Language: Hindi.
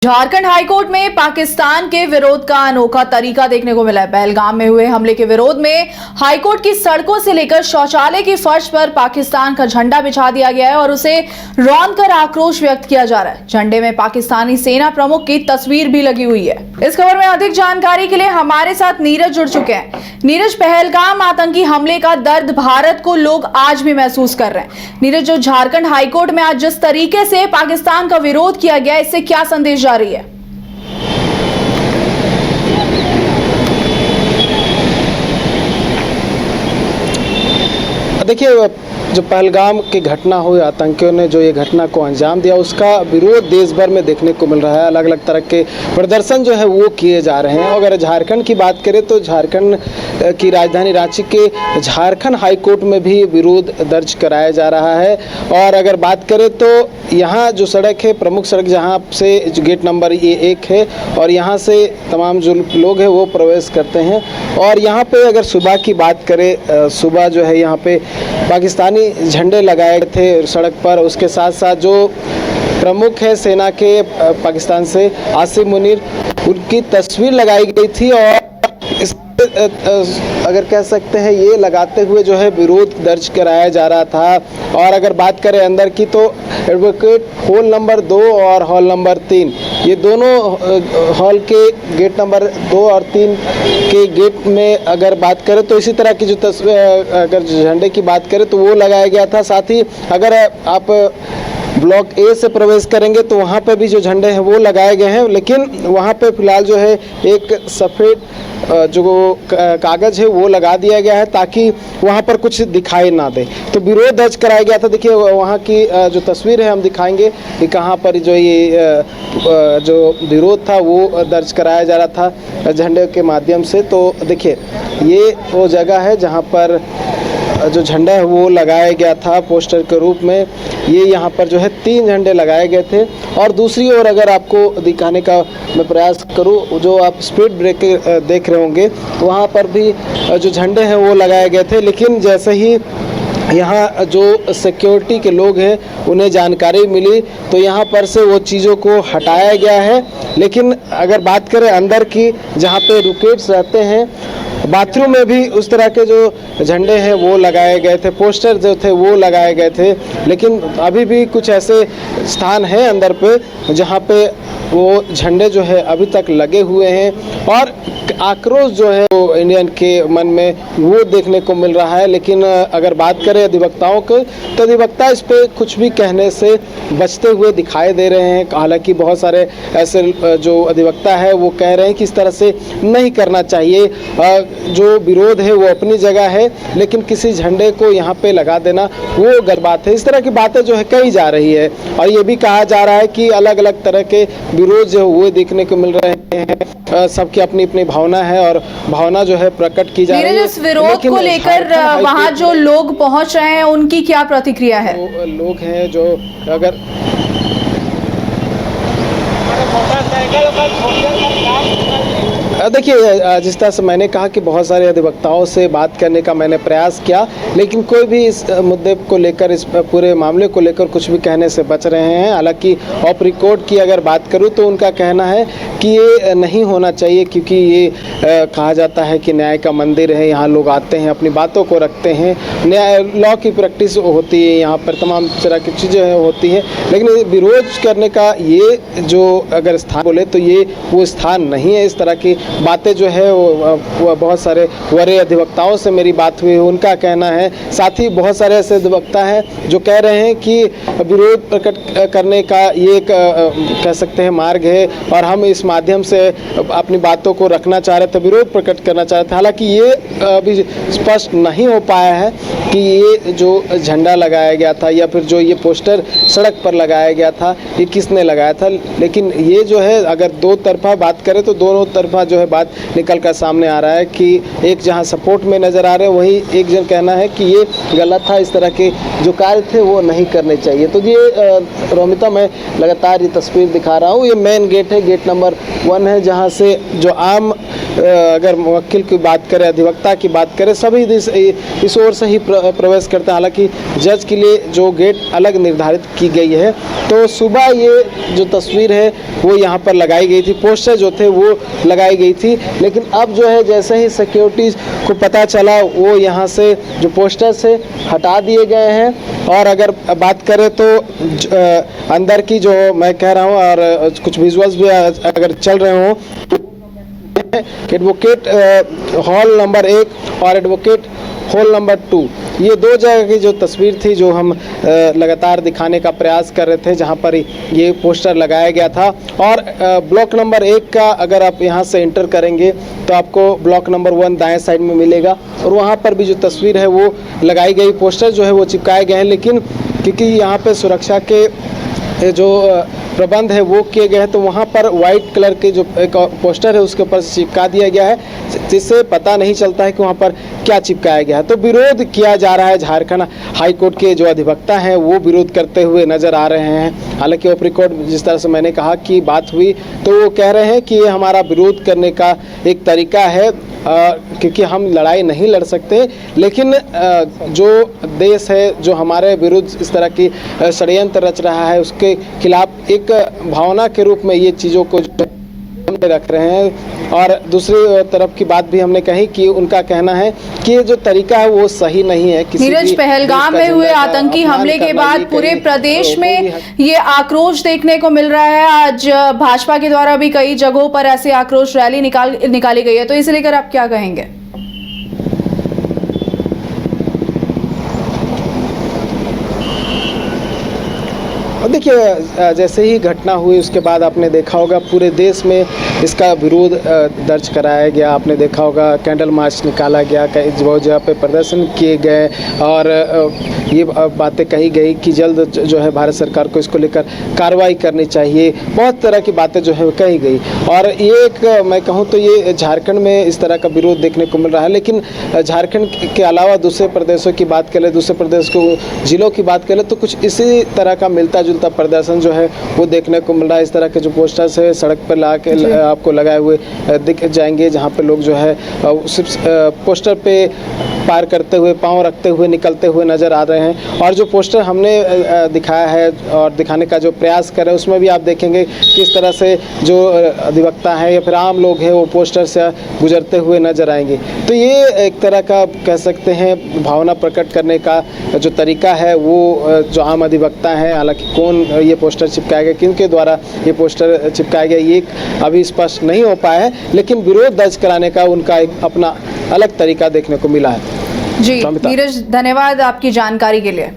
झारखंड हाईकोर्ट में पाकिस्तान के विरोध का अनोखा तरीका देखने को मिला है। पहलगाम में हुए हमले के विरोध में हाईकोर्ट की सड़कों से लेकर शौचालय की फर्श पर पाकिस्तान का झंडा बिछा दिया गया है और उसे रौंदकर आक्रोश व्यक्त किया जा रहा है। झंडे में पाकिस्तानी सेना प्रमुख की तस्वीर भी लगी हुई है। इस खबर में अधिक जानकारी के लिए हमारे साथ नीरज जुड़ चुके हैं। नीरज, पहलगाम आतंकी हमले का दर्द भारत को लोग आज भी महसूस कर रहे हैं। नीरज, जो झारखंड हाईकोर्ट में आज जिस तरीके से पाकिस्तान का विरोध किया गया, इससे क्या संदेश जा रही है? देखिए, जो पहलगाम की घटना हुई, आतंकियों ने जो ये घटना को अंजाम दिया, उसका विरोध देश भर में देखने को मिल रहा है। अलग अलग तरह के प्रदर्शन जो है वो किए जा रहे हैं। अगर झारखंड की बात करें तो झारखंड की राजधानी रांची के झारखंड हाई कोर्ट में भी विरोध दर्ज कराया जा रहा है। और अगर बात करें तो यहाँ जो सड़क है, प्रमुख सड़क, जहाँ से गेट नंबर ये 1 है और यहाँ से तमाम जो लोग हैं वो प्रवेश करते हैं। और यहाँ पे अगर सुबह की बात करें, सुबह जो है यहाँ पे पाकिस्तानी झंडे लगाए थे सड़क पर। उसके साथ साथ जो प्रमुख है सेना के पाकिस्तान से, आसिम मुनीर, उनकी तस्वीर लगाई गई थी। और इस अगर कह सकते हैं ये लगाते हुए जो है विरोध दर्ज कराया जा रहा था। और अगर बात करें अंदर की तो एडवोकेट हॉल नंबर 2 और हॉल नंबर 3, ये दोनों हॉल के गेट नंबर 2 और 3 के गेट में अगर बात करें तो इसी तरह की जो तस्वीर, अगर झंडे की बात करें तो वो लगाया गया था। साथ ही अगर आप ब्लॉक ए से प्रवेश करेंगे तो वहाँ पे भी जो झंडे हैं वो लगाए गए हैं, लेकिन वहाँ पे फिलहाल जो है एक सफ़ेद जो कागज़ है वो लगा दिया गया है ताकि वहाँ पर कुछ दिखाई ना दे। तो विरोध दर्ज कराया गया था। देखिए, वहाँ की जो तस्वीर है हम दिखाएंगे कि कहाँ पर जो ये जो विरोध था वो दर्ज कराया जा रहा था झंडे के माध्यम से। तो देखिए, ये वो जगह है जहाँ पर जो झंडा है वो लगाया गया था पोस्टर के रूप में। ये यहाँ पर जो है 3 झंडे लगाए गए थे। और दूसरी ओर अगर आपको दिखाने का मैं प्रयास करूँ, जो आप स्पीड ब्रेकर देख रहे होंगे, वहाँ पर भी जो झंडे हैं वो लगाए गए थे। लेकिन जैसे ही यहाँ जो सिक्योरिटी के लोग हैं उन्हें जानकारी मिली तो यहाँ पर से वो चीज़ों को हटाया गया है। लेकिन अगर बात करें अंदर की, जहाँ पे रुकेट्स रहते हैं, बाथरूम में भी उस तरह के जो झंडे हैं वो लगाए गए थे, पोस्टर जो थे वो लगाए गए थे। लेकिन अभी भी कुछ ऐसे स्थान हैं अंदर पे जहाँ पे वो झंडे जो है अभी तक लगे हुए हैं। और आक्रोश जो है वो इंडियन के मन में वो देखने को मिल रहा है। लेकिन अगर बात करें अधिवक्ताओं को तो अधिवक्ता इस पे कुछ भी कहने से बचते हुए दिखाई दे रहे हैं। हालांकि बहुत सारे ऐसे जो अधिवक्ता है वो कह रहे हैं कि इस तरह से नहीं करना चाहिए। जो विरोध है वो अपनी जगह है, लेकिन किसी झंडे को यहाँ पे लगा देना वो गलत बात है। इस तरह की बातें जो है कही जा रही है। और ये भी कहा जा रहा है कि अलग अलग तरह के विरोध जो है वो देखने को मिल रहे हैं। सबकी अपनी अपनी भावना है और भावना जो है प्रकट की जा रही है। इस विरोध को लेकर वहाँ जो लोग पहुँच रहे हैं उनकी क्या प्रतिक्रिया है? लोग हैं जो अगर देखिए, जिस तरह से मैंने कहा कि बहुत सारे अधिवक्ताओं से बात करने का मैंने प्रयास किया, लेकिन कोई भी इस मुद्दे को लेकर, इस पूरे मामले को लेकर कुछ भी कहने से बच रहे हैं। हालांकि ऑफ रिकॉर्ड की अगर बात करूं तो उनका कहना है कि ये नहीं होना चाहिए, क्योंकि ये कहा जाता है कि न्याय का मंदिर है, यहाँ लोग आते हैं, अपनी बातों को रखते हैं, न्याय लॉ की प्रैक्टिस होती है, यहाँ पर तमाम तरह की चीज़ें होती हैं। लेकिन विरोध करने का ये जो अगर स्थान बोले तो ये वो स्थान नहीं है। इस तरह की बातें जो है वो बहुत सारे वरीय अधिवक्ताओं से मेरी बात हुई, उनका कहना है। साथ ही बहुत सारे ऐसे अधिवक्ता हैं जो कह रहे हैं कि विरोध प्रकट करने का ये एक कह सकते हैं मार्ग है और हम इस माध्यम से अपनी बातों को रखना चाह रहे थे, विरोध प्रकट करना चाह रहे थे। हालांकि ये अभी स्पष्ट नहीं हो पाया है कि ये जो झंडा लगाया गया था या फिर जो ये पोस्टर सड़क पर लगाया गया था ये किसने लगाया था। लेकिन ये जो है अगर दो तरफा बात करें तो दोनों तरफा जो है बात निकल कर सामने आ रहा है कि एक जहां सपोर्ट में नज़र आ रहे हैं, वहीं एक जन कहना है कि ये गलत था, इस तरह के जो कार्य थे वो नहीं करने चाहिए। तो ये रोमिता, मैं लगातार ये तस्वीर दिखा रहा हूँ। ये मेन गेट है, गेट नंबर 1 है, जहाँ से जो आम अगर मुवक्किल की बात करें, अधिवक्ता की बात करें, सभी इस ओर से ही प्रवेश करते हैं। हालांकि जज के लिए जो गेट अलग निर्धारित की गई है। तो सुबह ये जो तस्वीर है वो यहाँ पर लगाई गई थी, पोस्टर जो थे वो लगाई गई थी, लेकिन अब जो है जैसे ही सिक्योरिटी को पता चला वो यहाँ से जो पोस्टर से हटा दिए गए हैं। और अगर बात करें तो अंदर की जो मैं कह रहा हूँ और कुछ विजुअल्स भी अगर चल रहे हों, एडवोकेट हॉल नंबर 1 और एडवोकेट हॉल नंबर 2, ये दो जगह की जो तस्वीर थी जो हम लगातार दिखाने का प्रयास कर रहे थे, जहां पर ये पोस्टर लगाया गया था। और ब्लॉक नंबर 1 का अगर आप यहां से एंटर करेंगे तो आपको ब्लॉक नंबर 1 दाएं साइड में मिलेगा, और वहां पर भी जो तस्वीर है वो लगाई गई, पोस्टर जो है वो चिपकाए गए हैं। लेकिन क्योंकि यहाँ पे सुरक्षा के जो प्रबंध है वो किए गए हैं, तो वहाँ पर वाइट कलर के जो एक पोस्टर है उसके ऊपर चिपका दिया गया है, जिससे पता नहीं चलता है कि वहाँ पर क्या चिपकाया गया है। तो विरोध किया जा रहा है। झारखंड हाई कोर्ट के जो अधिवक्ता हैं वो विरोध करते हुए नजर आ रहे हैं। हालांकि ऑफ रिकॉर्ड जिस तरह से मैंने कहा कि बात हुई, तो वो कह रहे हैं कि ये हमारा विरोध करने का एक तरीका है, क्योंकि हम लड़ाई नहीं लड़ सकते, लेकिन जो देश है जो हमारे विरुद्ध इस तरह की षड्यंत्र रच रहा है उसके खिलाफ एक भावना के रूप में ये चीज़ों को रख रहे हैं। और दूसरी तरफ की बात भी हमने कही कि उनका कहना है कि ये जो तरीका है वो सही नहीं है। नीरज, पहलगाम में हुए आतंकी हमले के बाद पूरे प्रदेश में ये आक्रोश देखने को मिल रहा है। आज भाजपा के द्वारा भी कई जगहों पर ऐसे आक्रोश रैली निकाली गई है, तो इसे लेकर आप क्या कहेंगे? देखिए, जैसे ही घटना हुई उसके बाद आपने देखा होगा पूरे देश में इसका विरोध दर्ज कराया गया। आपने देखा होगा कैंडल मार्च निकाला गया, कई जगह पे प्रदर्शन किए गए, और ये बातें कही गई कि जल्द जो है भारत सरकार को इसको लेकर कार्रवाई करनी चाहिए। बहुत तरह की बातें जो है कही गई, और ये एक मैं कहूँ तो ये झारखंड में इस तरह का विरोध देखने को मिल रहा है। लेकिन झारखंड के अलावा दूसरे प्रदेशों की बात करें, दूसरे प्रदेश को जिलों की बात करें, तो कुछ इसी तरह का मिलता जुलता प्रदर्शन जो है वो देखने को मिल रहा है। इस तरह के जो पोस्टर्स है सड़क पर ला के आपको लगाए हुए दिख जाएंगे, जहाँ पे लोग जो है सिर्फ पोस्टर पे पार करते हुए, पाँव रखते हुए निकलते हुए नज़र आ रहे हैं। और जो पोस्टर हमने दिखाया है और दिखाने का जो प्रयास कर रहे हैं उसमें भी आप देखेंगे किस तरह से जो अधिवक्ता है या फिर आम लोग हैं वो पोस्टर से गुजरते हुए नजर आएंगे। तो ये एक तरह का कह सकते हैं भावना प्रकट करने का जो तरीका है वो जो आम अधिवक्ता हैं, हालांकि कौन ये पोस्टर चिपकाया गया, किनके द्वारा ये पोस्टर चिपकाया गया, ये अभी स्पष्ट नहीं हो पाया है, लेकिन विरोध दर्ज कराने का उनका एक अपना अलग तरीका देखने को मिला है। जी नीरज, धन्यवाद आपकी जानकारी के लिए।